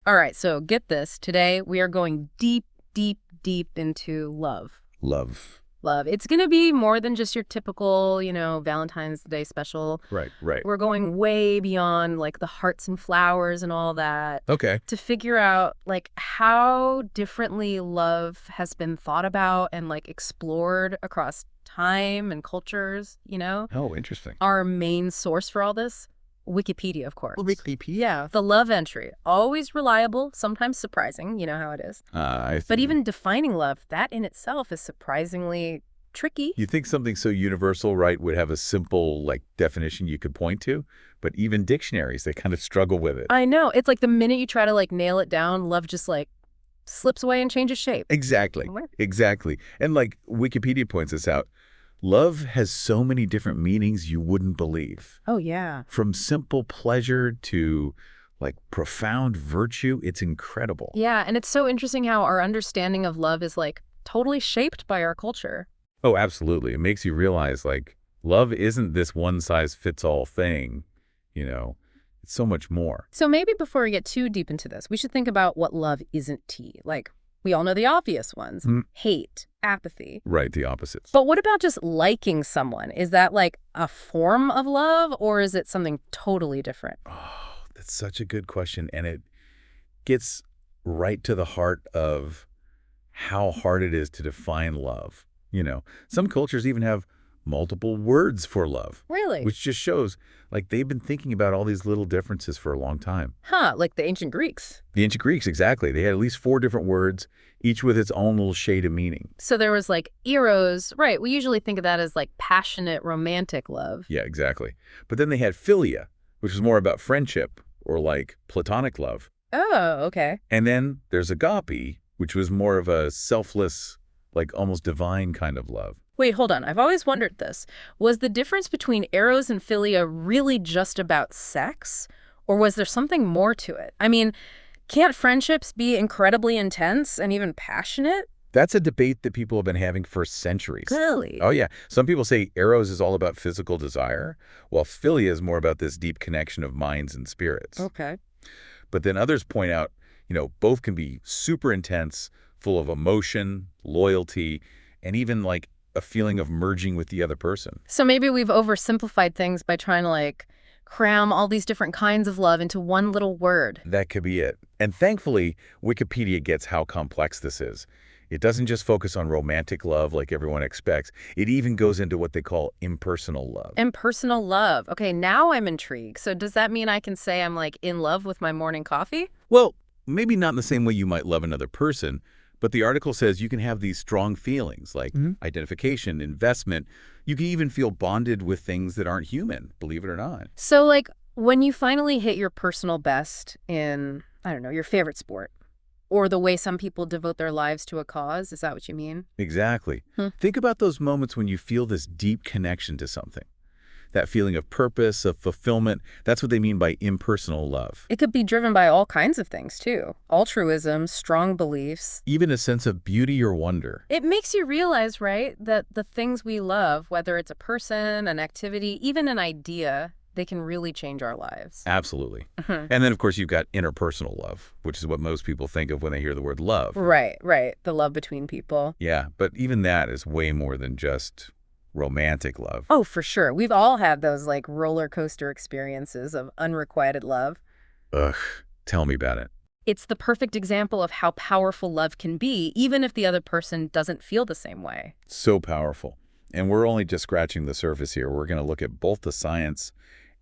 All right, so get this. Today we are going deep, deep, deep into love. Love. Love. It's going to be more than just your typical, Valentine's Day special. Right, right. We're going way beyond like the hearts and flowers and all that Okay. to figure out like how differently love has been thought about and like explored across time and cultures. Oh, interesting. Our main source for all this, Wikipedia, of course. Wikipedia. Yeah, the love entry. Always reliable, sometimes surprising, you know how it is. I But see. even defining love, that in itself is surprisingly tricky. You think something so universal, right, would have a simple, definition you could point to? But even dictionaries, they kind of struggle with it. I know. It's like the minute you try to nail it down, love just slips away and changes shape. Exactly. Where- Exactly. And Wikipedia points this out, love has so many different meanings you wouldn't believe. Oh, yeah. From simple pleasure to profound virtue, it's incredible. Yeah, and it's so interesting how our understanding of love is totally shaped by our culture. Oh, absolutely. It makes you realize love isn't this one-size-fits-all thing, It's so much more. So maybe before we get too deep into this, we should think about what love isn't to you. We all know the obvious ones. Hate, apathy. Right, the opposites. But what about just liking someone? Is that a form of love, or is it something totally different? Oh, that's such a good question. And it gets right to the heart of how hard it is to define love. Some cultures even have multiple words for love. Really? Which just shows they've been thinking about all these little differences for a long time. Huh, like the ancient Greeks. The ancient Greeks, exactly. They had at least 4 different words, each with its own little shade of meaning. So there was eros, right? We usually think of that as passionate, romantic love. Yeah, exactly. But then they had philia, which was more about friendship or platonic love. Oh, okay. And then there's agape, which was more of a selfless, almost divine kind of love. Wait, hold on. I've always wondered this. Was the difference between eros and philia really just about sex? Or was there something more to it? I mean, can't friendships be incredibly intense and even passionate? That's a debate that people have been having for centuries. Really? Oh, yeah. Some people say eros is all about physical desire, while philia is more about this deep connection of minds and spirits. Okay. But then others point out, both can be super intense, full of emotion, loyalty, and even a feeling of merging with the other person. So maybe we've oversimplified things by trying to cram all these different kinds of love into one little word. That could be it. And thankfully, Wikipedia gets how complex this is. It doesn't just focus on romantic love like everyone expects. It even goes into what they call impersonal love. Impersonal love. Okay, now I'm intrigued. So does that mean I can say I'm in love with my morning coffee? Well, maybe not in the same way you might love another person, but the article says you can have these strong feelings like identification, investment. You can even feel bonded with things that aren't human, believe it or not. So when you finally hit your personal best in, I don't know, your favorite sport, or the way some people devote their lives to a cause, is that what you mean? Exactly. Think about those moments when you feel this deep connection to something. That feeling of purpose, of fulfillment, that's what they mean by impersonal love. It could be driven by all kinds of things, too. Altruism, strong beliefs. Even a sense of beauty or wonder. It makes you realize, right, that the things we love, whether it's a person, an activity, even an idea, they can really change our lives. Absolutely. And then, of course, you've got interpersonal love, which is what most people think of when they hear the word love. Right. The love between people. Yeah, but even that is way more than just romantic love. Oh, for sure. We've all had those roller coaster experiences of unrequited love. Ugh, tell me about it. It's the perfect example of how powerful love can be, even if the other person doesn't feel the same way. So powerful. And we're only just scratching the surface here. We're going to look at both the science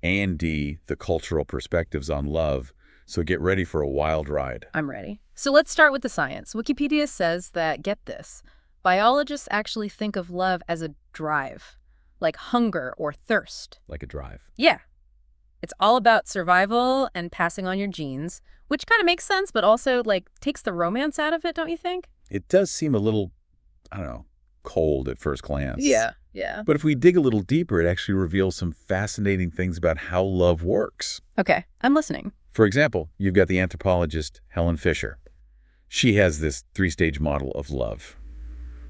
and the cultural perspectives on love. So get ready for a wild ride. I'm ready. So let's start with the science. Wikipedia says that, get this, biologists actually think of love as a drive, like hunger or thirst. Like a drive. Yeah. It's all about survival and passing on your genes, which kind of makes sense, but also takes the romance out of it, don't you think? It does seem a little, I don't know, cold at first glance. Yeah. But if we dig a little deeper, it actually reveals some fascinating things about how love works. Okay, I'm listening. For example, you've got the anthropologist Helen Fisher. She has this 3-stage model of love: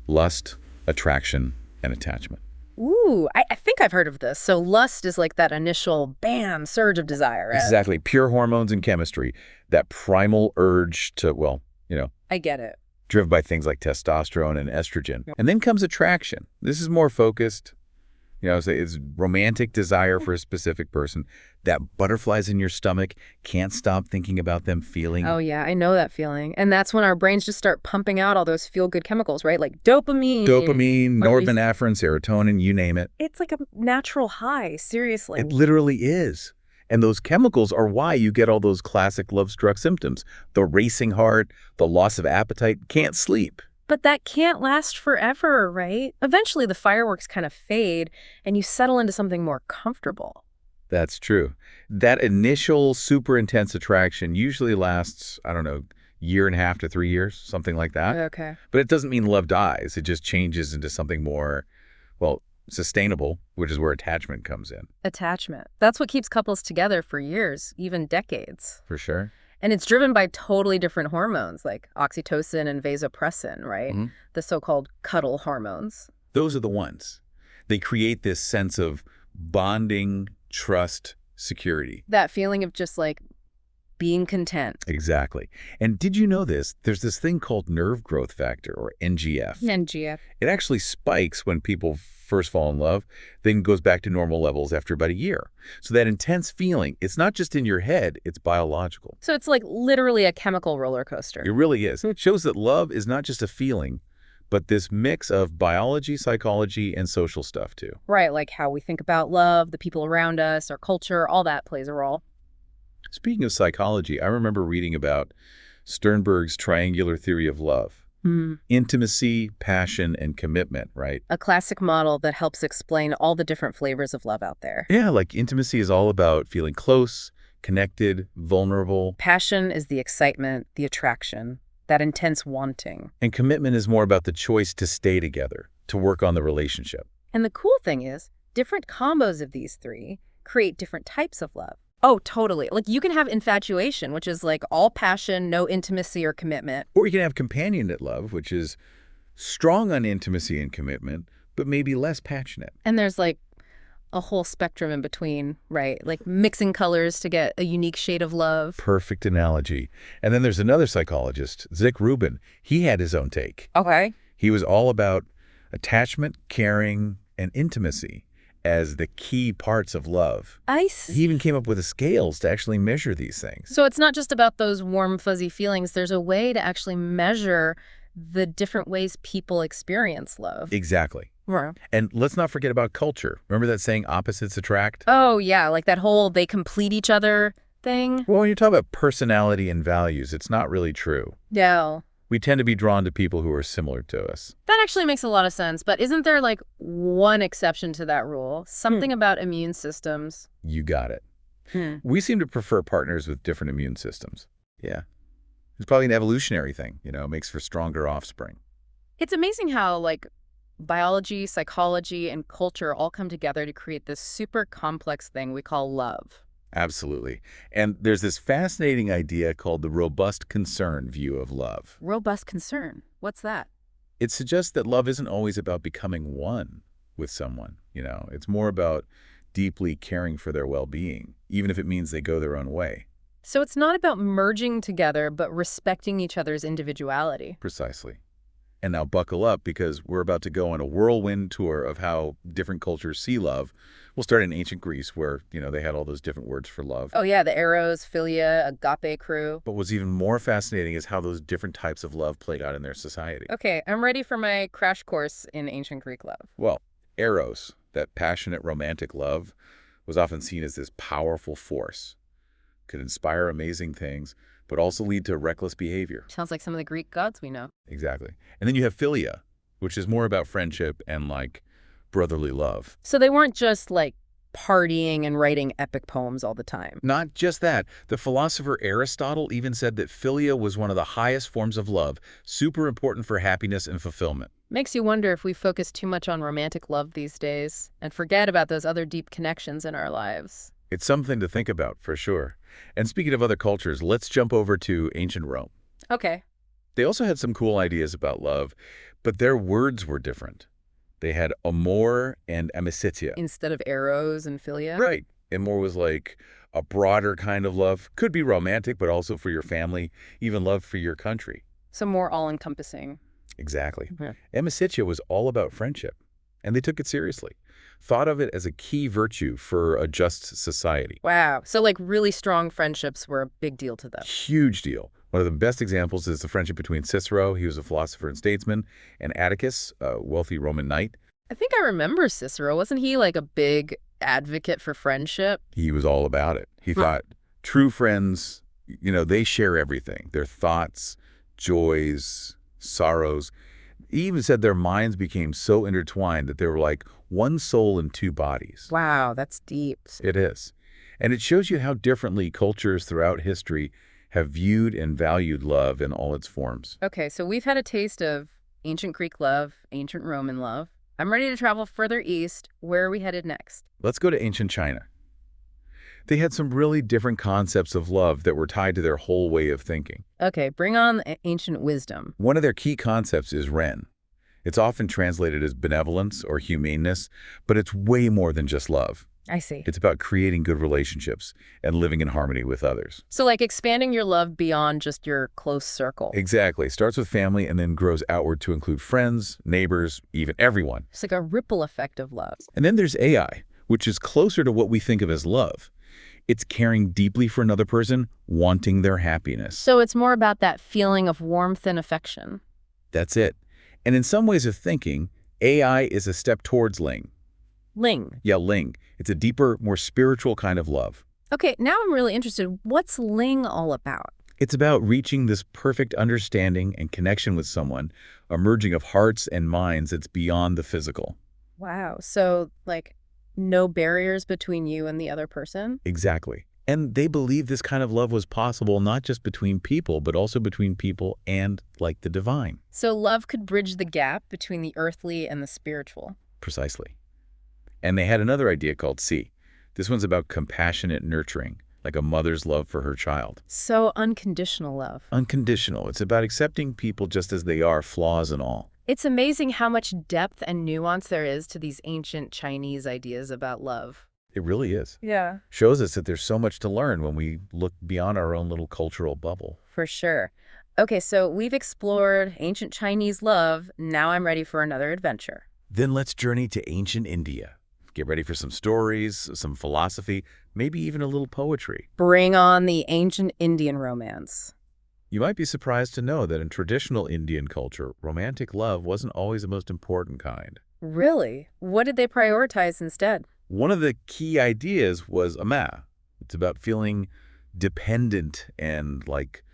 lust, attraction, and attachment. Ooh, I think I've heard of this. So lust is like that initial bam surge of desire. Exactly. Pure hormones and chemistry. That primal urge to, well, I get it. driven by things like testosterone and estrogen. Yep. And then comes attraction. This is more focused. Say it's romantic desire for a specific person. That butterflies in your stomach, can't stop thinking about them feeling. Oh, yeah, I know that feeling. And that's when our brains just start pumping out all those feel-good chemicals, right? Like dopamine. Dopamine, Or at least norepinephrine, serotonin, you name it. it's like a natural high, seriously. It literally is. And those chemicals are why you get all those classic love-struck symptoms. The racing heart, the loss of appetite, can't sleep. But that can't last forever, right? Eventually, the fireworks kind of fade, and you settle into something more comfortable. That's true. That initial super intense attraction usually lasts, I don't know, year and a half to 3 years, something like that. Okay. But it doesn't mean love dies. It just changes into something more, well, sustainable, which is where attachment comes in. Attachment. That's what keeps couples together for years, even decades. For sure. And it's driven by totally different hormones like oxytocin and vasopressin, right? Mhm. The so-called cuddle hormones. Those are the ones. They create this sense of bonding, trust, security. That feeling of just like being content. Exactly. And did you know this? There's this thing called nerve growth factor, or NGF. NGF. It actually spikes when people first fall in love, then goes back to normal levels after about a year. So that intense feeling, it's not just in your head, it's biological. So it's like literally a chemical roller coaster. It really is. It shows that love is not just a feeling, but this mix of biology, psychology, and social stuff too. Right, like how we think about love, the people around us, our culture, all that plays a role. Speaking of psychology, I remember reading about Sternberg's triangular theory of love. Intimacy, passion, and commitment, right? A classic model that helps explain all the different flavors of love out there. Yeah, like intimacy is all about feeling close, connected, vulnerable. Passion is the excitement, the attraction, that intense wanting. And commitment is more about the choice to stay together, to work on the relationship. And the cool thing is, different combos of these three create different types of love. Oh, totally. Like you can have infatuation, which is like all passion, no intimacy or commitment. Or you can have companionate love, which is strong on intimacy and commitment, but maybe less passionate. And there's like a whole spectrum in between, right? Like mixing colors to get a unique shade of love. Perfect analogy. And then there's another psychologist, Zick Rubin. He had his own take. Okay. He was all about attachment, caring, and intimacy as the key parts of love. I see. He even came up with the scales to actually measure these things. So it's not just about those warm, fuzzy feelings. There's a way to actually measure the different ways people experience love. Exactly. Right. And let's not forget about culture. Remember that saying, opposites attract? Oh, yeah, like that whole they complete each other thing. Well, when you talk about personality and values, it's not really true. Yeah. We tend to be drawn to people who are similar to us. That actually makes a lot of sense, but isn't there like one exception to that rule? Something about immune systems. You got it. We seem to prefer partners with different immune systems. Yeah. It's probably an evolutionary thing, makes for stronger offspring. It's amazing how like biology, psychology, and culture all come together to create this super complex thing we call love. Absolutely. And there's this fascinating idea called the robust concern view of love. Robust concern. What's that? It suggests that love isn't always about becoming one with someone. It's more about deeply caring for their well-being, even if it means they go their own way. So it's not about merging together, but respecting each other's individuality. Precisely. And now buckle up, because we're about to go on a whirlwind tour of how different cultures see love. We'll start in ancient Greece, where, they had all those different words for love. Oh yeah, the eros, philia, agape crew. But what's even more fascinating is how those different types of love played out in their society. Okay, I'm ready for my crash course in ancient Greek love. Well, eros, that passionate romantic love, was often seen as this powerful force. Could inspire amazing things, but also lead to reckless behavior. Sounds like some of the Greek gods we know. Exactly. And then you have philia, which is more about friendship and like brotherly love. So they weren't just like partying and writing epic poems all the time. Not just that. The philosopher Aristotle even said that philia was one of the highest forms of love, super important for happiness and fulfillment. Makes you wonder if we focus too much on romantic love these days and forget about those other deep connections in our lives. It's something to think about, for sure. And speaking of other cultures, let's jump over to ancient Rome. Okay. They also had some cool ideas about love, but their words were different. They had amor and amicitia. Instead of eros and philia? Right. Amor was like a broader kind of love. Could be romantic, but also for your family, even love for your country. So more all-encompassing. Exactly. Yeah. Amicitia was all about friendship, and they took it seriously. Thought of it as a key virtue for a just society. Wow. So like really strong friendships were a big deal to them. Huge deal. One of the best examples is the friendship between Cicero, he was a philosopher and statesman, and Atticus, a wealthy Roman knight. I think I remember Cicero. Wasn't he like a big advocate for friendship? He was all about it. He thought true friends, they share everything, their thoughts, joys, sorrows. He even said their minds became so intertwined that they were like one soul in two bodies. Wow, that's deep. It is. And it shows you how differently cultures throughout history have viewed and valued love in all its forms. Okay, so we've had a taste of ancient Greek love, ancient Roman love. I'm ready to travel further east. Where are we headed next? Let's go to ancient China. They had some really different concepts of love that were tied to their whole way of thinking. Okay, bring on the ancient wisdom. One of their key concepts is Ren. It's often translated as benevolence or humaneness, but it's way more than just love. I see. It's about creating good relationships and living in harmony with others. So like expanding your love beyond just your close circle. Exactly. Starts with family and then grows outward to include friends, neighbors, even everyone. It's like a ripple effect of love. And then there's AI, which is closer to what we think of as love. It's caring deeply for another person, wanting their happiness. So it's more about that feeling of warmth and affection. That's it. And in some ways of thinking, AI is a step towards Ling. Ling. Yeah, Ling. It's a deeper, more spiritual kind of love. Okay, now I'm really interested. What's Ling all about? It's about reaching this perfect understanding and connection with someone, a merging of hearts and minds that's beyond the physical. Wow. So like no barriers between you and the other person? Exactly. And they believe this kind of love was possible not just between people, but also between people and, like, the divine. So love could bridge the gap between the earthly and the spiritual. Precisely. And they had another idea called Si. This one's about compassionate nurturing, like a mother's love for her child. So unconditional love. Unconditional. It's about accepting people just as they are, flaws and all. It's amazing how much depth and nuance there is to these ancient Chinese ideas about love. It really is. Yeah. Shows us that there's so much to learn when we look beyond our own little cultural bubble. For sure. Okay, so we've explored ancient Chinese love. Now I'm ready for another adventure. Then let's journey to ancient India. Get ready for some stories, some philosophy, maybe even a little poetry. Bring on the ancient Indian romance. You might be surprised to know that in traditional Indian culture, romantic love wasn't always the most important kind. Really? What did they prioritize instead? One of the key ideas was ama. It's about feeling dependent and, like,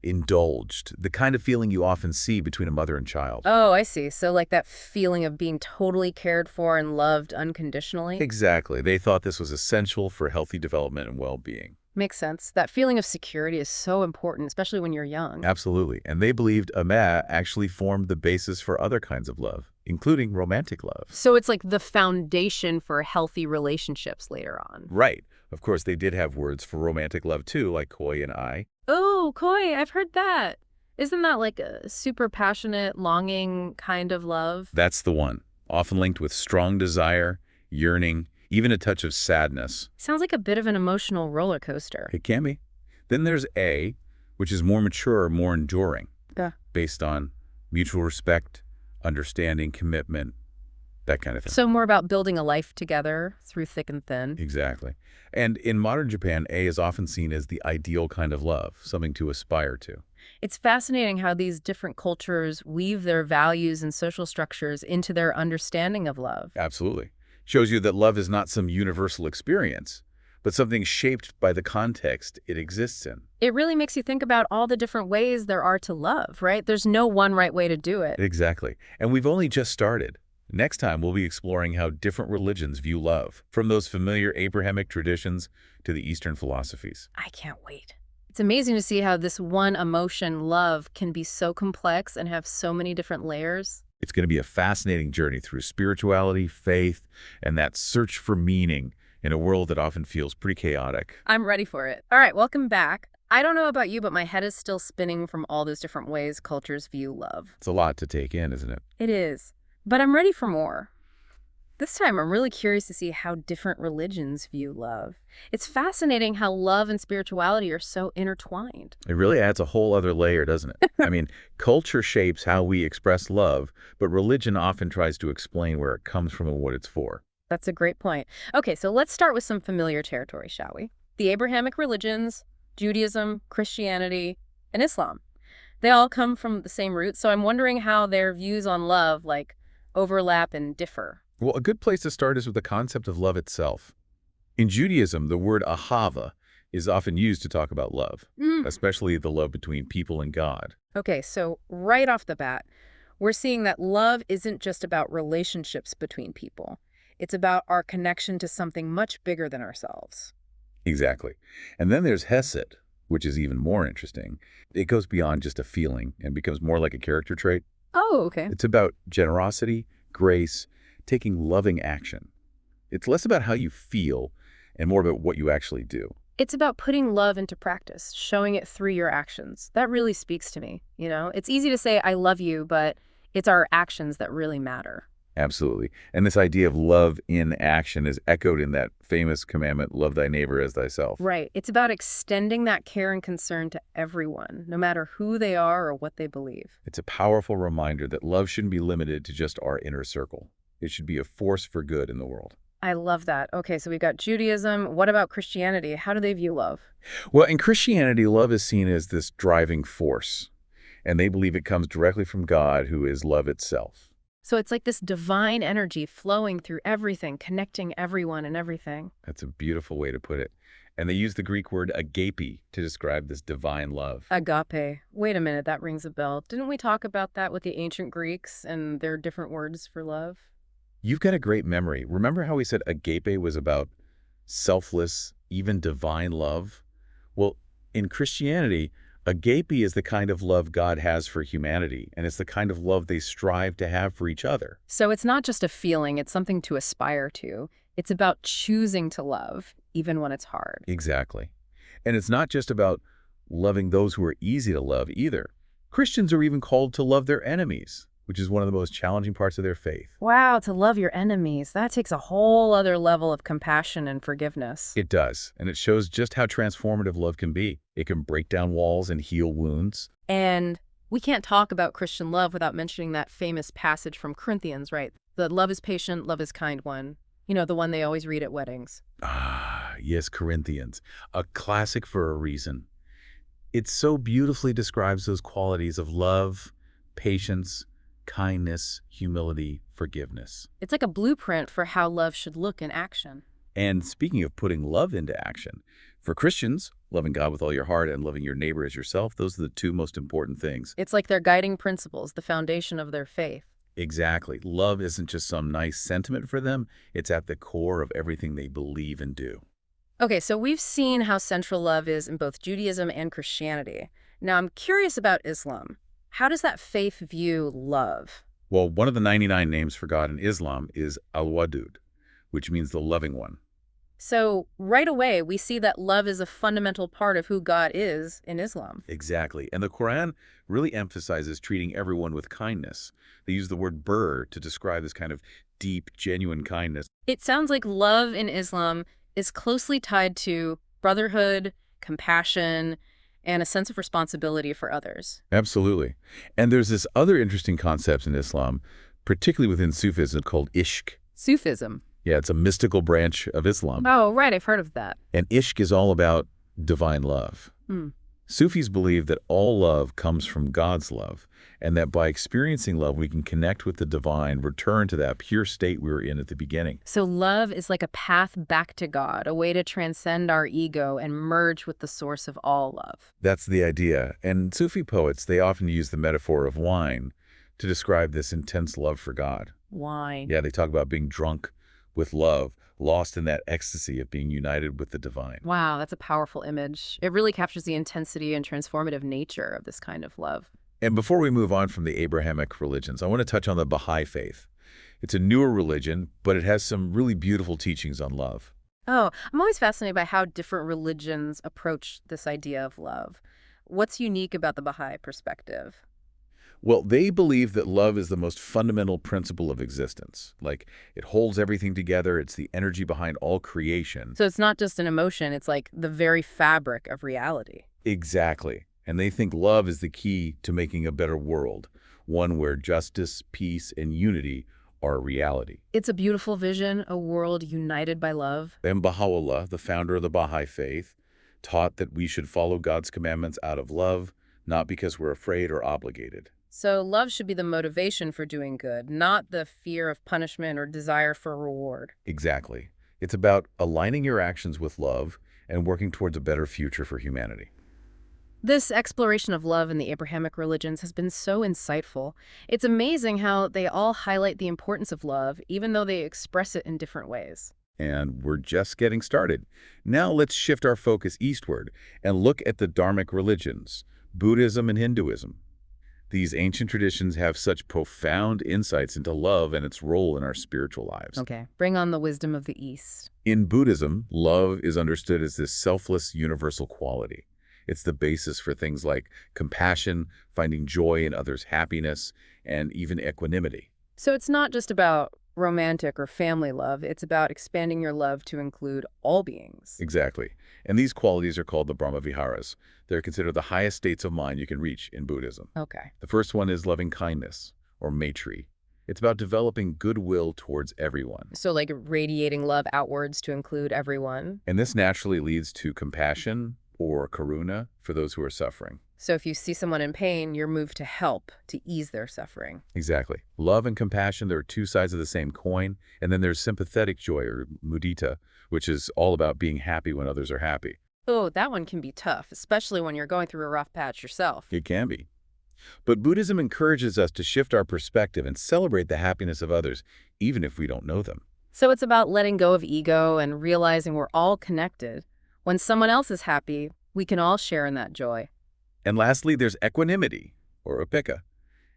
indulged, the kind of feeling you often see between a mother and child. Oh, I see. So like that feeling of being totally cared for and loved unconditionally? Exactly. They thought this was essential for healthy development and well-being. Makes sense. That feeling of security is so important, especially when you're young. Absolutely. And they believed ama actually formed the basis for other kinds of love, including romantic love. So it's like the foundation for healthy relationships later on. Right. Of course, they did have words for romantic love too, like koi and ai. Oh, koi, I've heard that. Isn't that like a super passionate, longing kind of love? That's the one, often linked with strong desire, yearning, even a touch of sadness. Sounds like a bit of an emotional roller coaster. It can be. Then there's A, which is more mature, more enduring, Yeah. based on mutual respect, understanding, commitment, that kind of thing. So more about building a life together through thick and thin. Exactly. And in modern Japan, A is often seen as the ideal kind of love, something to aspire to. It's fascinating how these different cultures weave their values and social structures into their understanding of love. Absolutely. Shows you that love is not some universal experience, but something shaped by the context it exists in. It really makes you think about all the different ways there are to love, right? There's no one right way to do it. Exactly. And we've only just started. Next time, we'll be exploring how different religions view love, from those familiar Abrahamic traditions to the Eastern philosophies. I can't wait. It's amazing to see how this one emotion, love, can be so complex and have so many different layers. It's going to be a fascinating journey through spirituality, faith, and that search for meaning in a world that often feels pretty chaotic. I'm ready for it. All right, welcome back. I don't know about you, but my head is still spinning from all those different ways cultures view love. It's a lot to take in, isn't it? It is. But I'm ready for more. This time, I'm really curious to see how different religions view love. It's fascinating how love and spirituality are so intertwined. It really adds a whole other layer, doesn't it? I mean, culture shapes how we express love, but religion often tries to explain where it comes from and what it's for. That's a great point. Okay, so let's start with some familiar territory, shall we? The Abrahamic religions, Judaism, Christianity, and Islam. They all come from the same root, so I'm wondering how their views on love, like, overlap and differ. Well, a good place to start is with the concept of love itself. In Judaism, the word ahava is often used to talk about love, Mm. especially the love between people and God. Okay, so right off the bat, we're seeing that love isn't just about relationships between people. It's about our connection to something much bigger than ourselves. Exactly. And then there's hesed, which is even more interesting. It goes beyond just a feeling and becomes more like a character trait. Oh, okay. It's about generosity, grace, taking loving action. It's less about how you feel and more about what you actually do. It's about putting love into practice, showing it through your actions. That really speaks to me, you know? It's easy to say, I love you, but it's our actions that really matter. Absolutely. And this idea of love in action is echoed in that famous commandment, love thy neighbor as thyself. Right. It's about extending that care and concern to everyone, no matter who they are or what they believe. It's a powerful reminder that love shouldn't be limited to just our inner circle. It should be a force for good in the world. I love that. Okay, so we've got Judaism. What about Christianity? How do they view love? Well, in Christianity, love is seen as this driving force, and they believe it comes directly from God, who is love itself. So it's like this divine energy flowing through everything, connecting everyone and everything. That's a beautiful way to put it. And they use the Greek word agape to describe this divine love. Agape. Wait a minute, that rings a bell. Didn't we talk about that with the ancient Greeks and their different words for love? You've got a great memory. Remember how we said agape was about selfless, even divine love? Well, in Christianity, agape is the kind of love God has for humanity, and it's the kind of love they strive to have for each other. So it's not just a feeling, it's something to aspire to. It's about choosing to love, even when it's hard. Exactly. And it's not just about loving those who are easy to love either. Christians are even called to love their enemies, which is one of the most challenging parts of their faith. Wow, to love your enemies. That takes a whole other level of compassion and forgiveness. It does, and it shows just how transformative love can be. It can break down walls and heal wounds. And we can't talk about Christian love without mentioning that famous passage from Corinthians, right? The love is patient, love is kind one. You know, the one they always read at weddings. Ah, yes, Corinthians, a classic for a reason. It so beautifully describes those qualities of love, patience, kindness, humility, forgiveness. It's like a blueprint for how love should look in action. And speaking of putting love into action, for Christians, loving God with all your heart and loving your neighbor as yourself, those are the two most important things. It's like their guiding principles, the foundation of their faith. Exactly. Love isn't just some nice sentiment for them. It's at the core of everything they believe and do. Okay, so we've seen how central love is in both Judaism and Christianity. Now I'm curious about Islam. How does that faith view love? Well, one of the 99 names for God in Islam is Al-Wadud, which means the loving one. So right away, we see that love is a fundamental part of who God is in Islam. Exactly. And the Quran really emphasizes treating everyone with kindness. They use the word birr to describe this kind of deep, genuine kindness. It sounds like love in Islam is closely tied to brotherhood, compassion, and a sense of responsibility for others. Absolutely. And there's this other interesting concept in Islam, particularly within Sufism, called ishq. Sufism. Yeah, it's a mystical branch of Islam. Oh, right, I've heard of that. And ishq is all about divine love. Hmm. Sufis believe that all love comes from God's love, and that by experiencing love, we can connect with the divine, return to that pure state we were in at the beginning. So love is like a path back to God, a way to transcend our ego and merge with the source of all love. That's the idea. And Sufi poets, they often use the metaphor of wine to describe this intense love for God. Wine. Yeah, they talk about being drunk with love, lost in that ecstasy of being united with the divine. Wow, that's a powerful image. It really captures the intensity and transformative nature of this kind of love. And before we move on from the Abrahamic religions, I want to touch on the Baha'i faith. It's a newer religion, but it has some really beautiful teachings on love. Oh, I'm always fascinated by how different religions approach this idea of love. What's unique about the Baha'i perspective? Well, they believe that love is the most fundamental principle of existence. Like, it holds everything together. It's the energy behind all creation. So it's not just an emotion, it's like the very fabric of reality. Exactly. And they think love is the key to making a better world, one where justice, peace, and unity are a reality. It's a beautiful vision, a world united by love. And Baha'u'llah, the founder of the Baha'i faith, taught that we should follow God's commandments out of love, not because we're afraid or obligated. So love should be the motivation for doing good, not the fear of punishment or desire for reward. Exactly. It's about aligning your actions with love and working towards a better future for humanity. This exploration of love in the Abrahamic religions has been so insightful. It's amazing how they all highlight the importance of love, even though they express it in different ways. And we're just getting started. Now let's shift our focus eastward and look at the Dharmic religions, Buddhism and Hinduism. These ancient traditions have such profound insights into love and its role in our spiritual lives. Okay, bring on the wisdom of the East. In Buddhism, love is understood as this selfless, universal quality. It's the basis for things like compassion, finding joy in others' happiness, and even equanimity. So it's not just about romantic or family love, it's about expanding your love to include all beings. Exactly. And these qualities are called the Brahmaviharas. They're considered the highest states of mind you can reach in Buddhism. Okay. The first one is loving kindness, or maitri. It's about developing goodwill towards everyone. So like radiating love outwards to include everyone. And this naturally leads to compassion, or karuna, for those who are suffering. So if you see someone in pain, you're moved to help, to ease their suffering. Exactly. Love and compassion, they're two sides of the same coin. And then there's sympathetic joy, or mudita, which is all about being happy when others are happy. Oh, that one can be tough, especially when you're going through a rough patch yourself. It can be. But Buddhism encourages us to shift our perspective and celebrate the happiness of others, even if we don't know them. So it's about letting go of ego and realizing we're all connected. When someone else is happy, we can all share in that joy. And lastly, there's equanimity, or upekkha.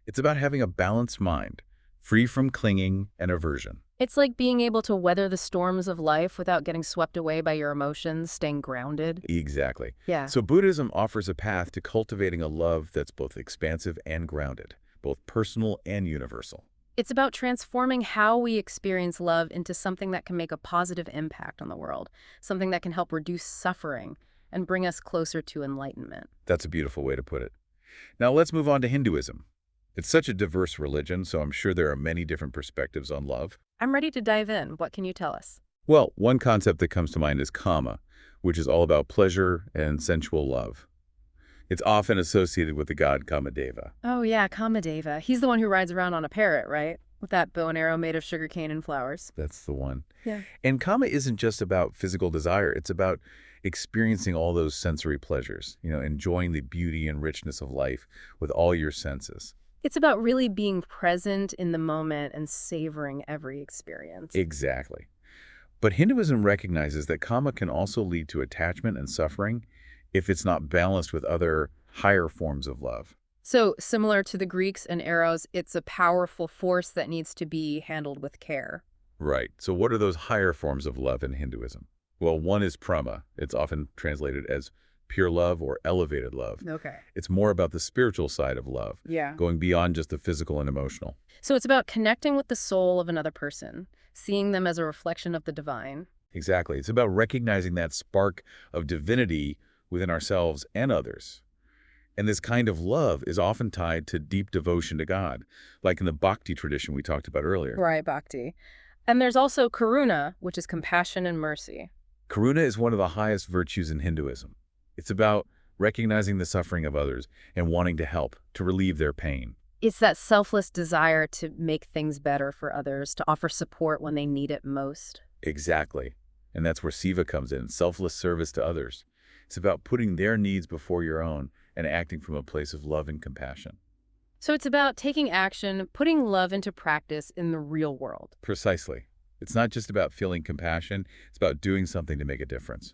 It's about having a balanced mind, free from clinging and aversion. It's like being able to weather the storms of life without getting swept away by your emotions, staying grounded. Exactly. Yeah. So Buddhism offers a path to cultivating a love that's both expansive and grounded, both personal and universal. It's about transforming how we experience love into something that can make a positive impact on the world, something that can help reduce suffering and bring us closer to enlightenment. That's a beautiful way to put it. Now let's move on to Hinduism. It's such a diverse religion, so I'm sure there are many different perspectives on love. I'm ready to dive in. What can you tell us? Well, one concept that comes to mind is kama, which is all about pleasure and sensual love. It's often associated with the god Kamadeva. Oh yeah, Kamadeva. He's the one who rides around on a parrot, right? With that bow and arrow made of sugarcane and flowers. That's the one. Yeah. And kama isn't just about physical desire. It's about experiencing all those sensory pleasures, enjoying the beauty and richness of life with all your senses. It's about really being present in the moment and savoring every experience. Exactly. But Hinduism recognizes that kama can also lead to attachment and suffering if it's not balanced with other higher forms of love. So, similar to the Greeks and Eros, it's a powerful force that needs to be handled with care. Right. So what are those higher forms of love in Hinduism? Well, one is prama. It's often translated as pure love or elevated love. Okay. It's more about the spiritual side of love, Yeah. going beyond just the physical and emotional. So it's about connecting with the soul of another person, seeing them as a reflection of the divine. Exactly. It's about recognizing that spark of divinity within ourselves and others. And this kind of love is often tied to deep devotion to God, like in the bhakti tradition we talked about earlier. Right, bhakti. And there's also karuna, which is compassion and mercy. Karuna is one of the highest virtues in Hinduism. It's about recognizing the suffering of others and wanting to help, to relieve their pain. It's that selfless desire to make things better for others, to offer support when they need it most. Exactly. And that's where Siva comes in, selfless service to others. It's about putting their needs before your own and acting from a place of love and compassion. So it's about taking action, putting love into practice in the real world. Precisely. It's not just about feeling compassion, it's about doing something to make a difference.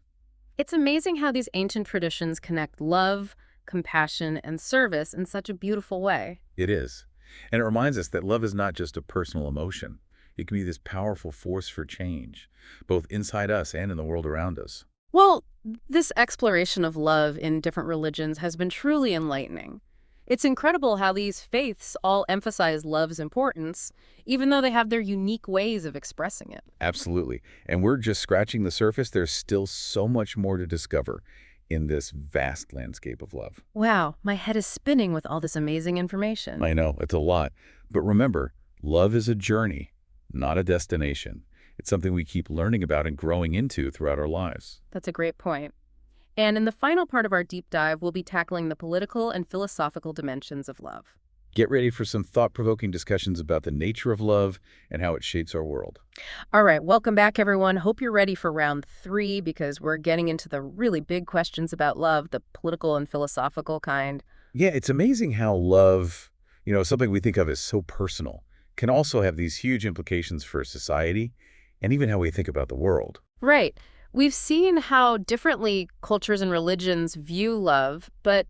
It's amazing how these ancient traditions connect love, compassion, and service in such a beautiful way. It is. And it reminds us that love is not just a personal emotion. It can be this powerful force for change, both inside us and in the world around us. Well, this exploration of love in different religions has been truly enlightening. It's incredible how these faiths all emphasize love's importance, even though they have their unique ways of expressing it. Absolutely. And we're just scratching the surface. There's still so much more to discover in this vast landscape of love. Wow, my head is spinning with all this amazing information. I know, it's a lot. But remember, love is a journey, not a destination. It's something we keep learning about and growing into throughout our lives. That's a great point. And in the final part of our deep dive, we'll be tackling the political and philosophical dimensions of love. Get ready for some thought-provoking discussions about the nature of love and how it shapes our world. All right, welcome back, everyone. Hope you're ready for round 3 because we're getting into the really big questions about love, the political and philosophical kind. Yeah, it's amazing how love, something we think of as so personal, can also have these huge implications for society and even how we think about the world. Right. We've seen how differently cultures and religions view love, but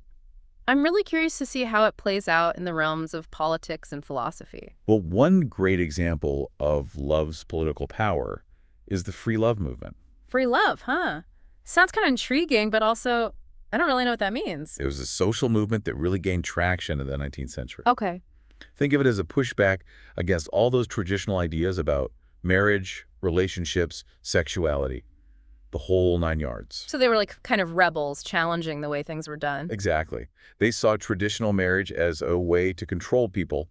I'm really curious to see how it plays out in the realms of politics and philosophy. Well, one great example of love's political power is the free love movement. Free love, huh? Sounds kind of intriguing, but also, I don't really know what that means. It was a social movement that really gained traction in the 19th century. Okay. Think of it as a pushback against all those traditional ideas about marriage, relationships, sexuality, the whole 9 yards. So they were like kind of rebels challenging the way things were done. Exactly. They saw traditional marriage as a way to control people,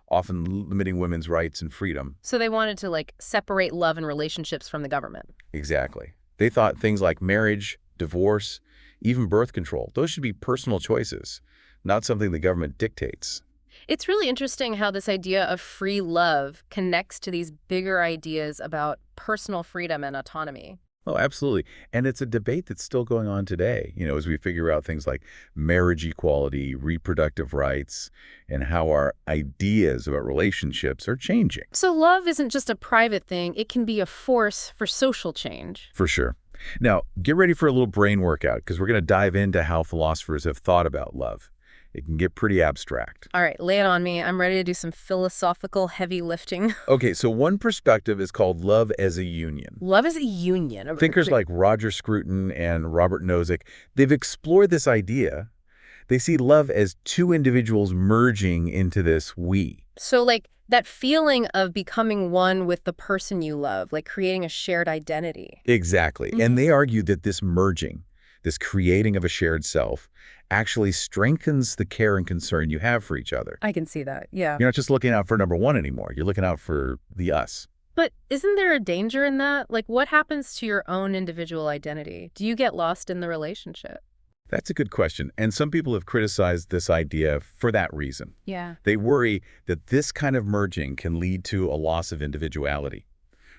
often limiting women's rights and freedom. So they wanted to like separate love and relationships from the government. Exactly. They thought things like marriage, divorce, even birth control, those should be personal choices, not something the government dictates. It's really interesting how this idea of free love connects to these bigger ideas about personal freedom and autonomy. Oh, absolutely. And it's a debate that's still going on today, as we figure out things like marriage equality, reproductive rights, and how our ideas about relationships are changing. So love isn't just a private thing, it can be a force for social change. For sure. Now, get ready for a little brain workout because we're going to dive into how philosophers have thought about love. It can get pretty abstract. All right, lay it on me. I'm ready to do some philosophical heavy lifting. Okay, so one perspective is called love as a union. Love is a union. Thinkers like Roger Scruton and Robert Nozick, they've explored this idea. They see love as two individuals merging into this we. So like that feeling of becoming one with the person you love, like creating a shared identity. Exactly. And they argue that this merging, this creating of a shared self, actually strengthens the care and concern you have for each other. I can see that, yeah. You're not just looking out for number one anymore. You're looking out for the us. But isn't there a danger in that? Like, what happens to your own individual identity? Do you get lost in the relationship? That's a good question. And some people have criticized this idea for that reason. Yeah. They worry that this kind of merging can lead to a loss of individuality,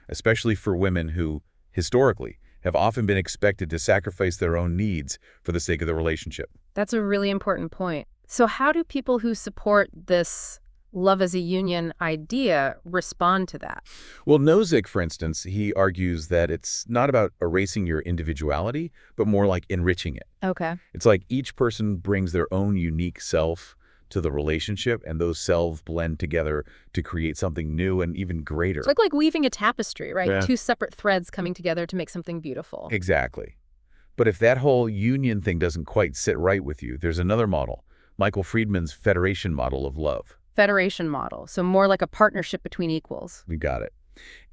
especially for women who, historically, have often been expected to sacrifice their own needs for the sake of the relationship. That's a really important point. So how do people who support this love as a union idea respond to that? Well, Nozick, for instance, he argues that it's not about erasing your individuality, but more like enriching it. Okay. It's like each person brings their own unique self to the relationship, and those selves blend together to create something new and even greater. It's like weaving a tapestry, right? Yeah. Two separate threads coming together to make something beautiful. Exactly. But if that whole union thing doesn't quite sit right with you, there's another model, Michael Friedman's federation model of love. Federation model, so more like a partnership between equals. We got it.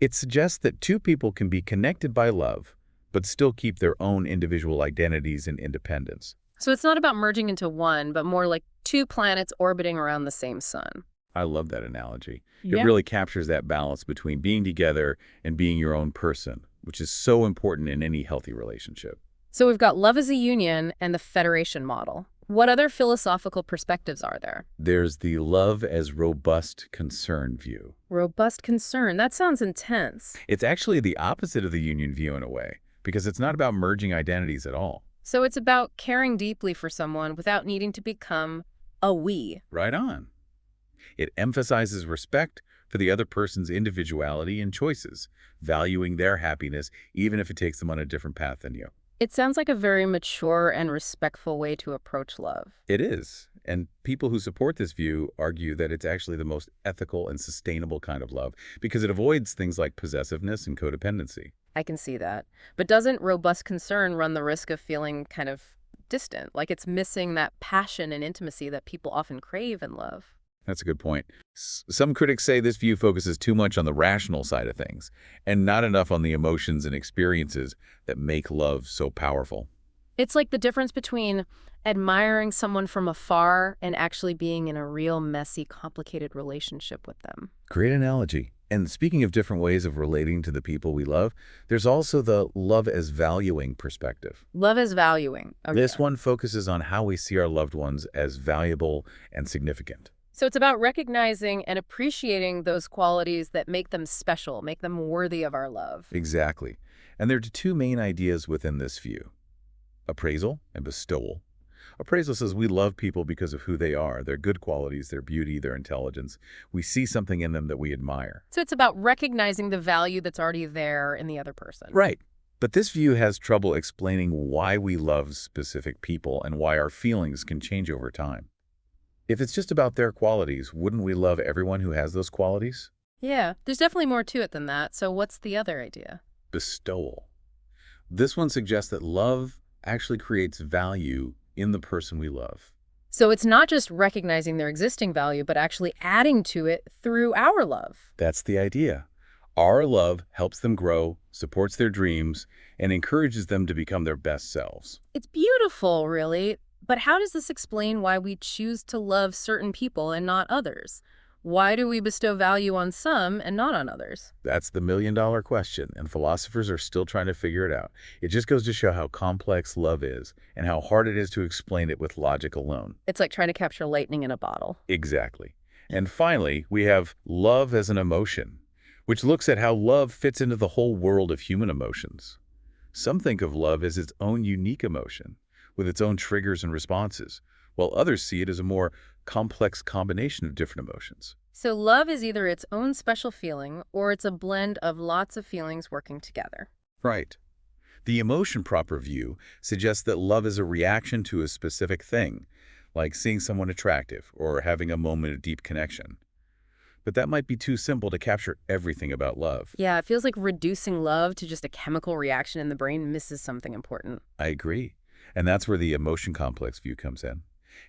It suggests that two people can be connected by love, but still keep their own individual identities and independence. So it's not about merging into one, but more like two planets orbiting around the same sun. I love that analogy. Yeah. It really captures that balance between being together and being your own person, which is so important in any healthy relationship. So we've got love as a union and the federation model. What other philosophical perspectives are there? There's the love as robust concern view. Robust concern. That sounds intense. It's actually the opposite of the union view in a way, because it's not about merging identities at all. So it's about caring deeply for someone without needing to become a we. Right on. It emphasizes respect for the other person's individuality and choices, valuing their happiness even if it takes them on a different path than you. It sounds like a very mature and respectful way to approach love. It is. And people who support this view argue that it's actually the most ethical and sustainable kind of love because it avoids things like possessiveness and codependency. I can see that. But doesn't robust concern run the risk of feeling kind of distant, like it's missing that passion and intimacy that people often crave in love. That's a good point. Some critics say this view focuses too much on the rational side of things and not enough on the emotions and experiences that make love so powerful. It's like the difference between admiring someone from afar and actually being in a real messy, complicated relationship with them. Great analogy. And speaking of different ways of relating to the people we love, there's also the love as valuing perspective. Love is valuing. Okay. This one focuses on how we see our loved ones as valuable and significant. So it's about recognizing and appreciating those qualities that make them special, make them worthy of our love. Exactly. And there are two main ideas within this view: appraisal and bestowal. Appraisal says we love people because of who they are, their good qualities, their beauty, their intelligence. We see something in them that we admire. So it's about recognizing the value that's already there in the other person. Right. But this view has trouble explaining why we love specific people and why our feelings can change over time. If it's just about their qualities, wouldn't we love everyone who has those qualities? Yeah, there's definitely more to it than that. So what's the other idea? Bestowal. This one suggests that love actually creates value in the person we love. So it's not just recognizing their existing value, but actually adding to it through our love. That's the idea. Our love helps them grow, supports their dreams, and encourages them to become their best selves. It's beautiful, really. But how does this explain why we choose to love certain people and not others? Why do we bestow value on some and not on others? That's the million-dollar question, and philosophers are still trying to figure it out. It just goes to show how complex love is and how hard it is to explain it with logic alone. It's like trying to capture lightning in a bottle. Exactly. And finally, we have love as an emotion, which looks at how love fits into the whole world of human emotions. Some think of love as its own unique emotion, with its own triggers and responses, while others see it as a more complex combination of different emotions. So love is either its own special feeling or it's a blend of lots of feelings working together. Right. The emotion proper view suggests that love is a reaction to a specific thing, like seeing someone attractive or having a moment of deep connection. But that might be too simple to capture everything about love. Yeah, it feels like reducing love to just a chemical reaction in the brain misses something important. I agree. And that's where the emotion complex view comes in.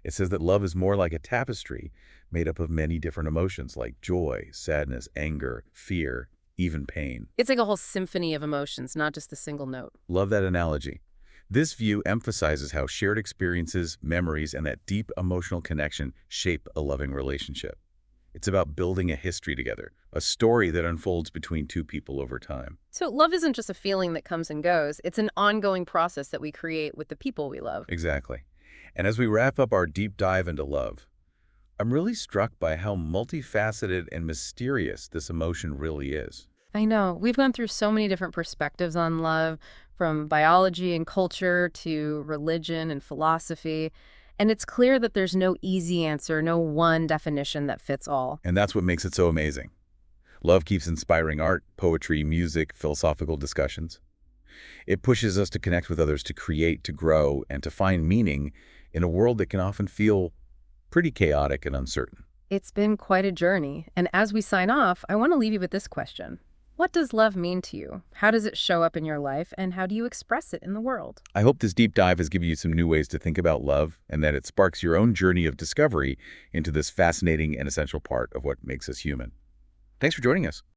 It says that love is more like a tapestry made up of many different emotions like joy, sadness, anger, fear, even pain. It's like a whole symphony of emotions, not just a single note. Love that analogy. This view emphasizes how shared experiences, memories, and that deep emotional connection shape a loving relationship. It's about building a history together, a story that unfolds between two people over time. So love isn't just a feeling that comes and goes. It's an ongoing process that we create with the people we love. Exactly. And as we wrap up our deep dive into love, I'm really struck by how multifaceted and mysterious this emotion really is. I know. We've gone through so many different perspectives on love, from biology and culture to religion and philosophy. And it's clear that there's no easy answer, no one definition that fits all. And that's what makes it so amazing. Love keeps inspiring art, poetry, music, philosophical discussions. It pushes us to connect with others, to create, to grow, and to find meaning in a world that can often feel pretty chaotic and uncertain. It's been quite a journey. And as we sign off, I want to leave you with this question. What does love mean to you? How does it show up in your life, and how do you express it in the world? I hope this deep dive has given you some new ways to think about love and that it sparks your own journey of discovery into this fascinating and essential part of what makes us human. Thanks for joining us.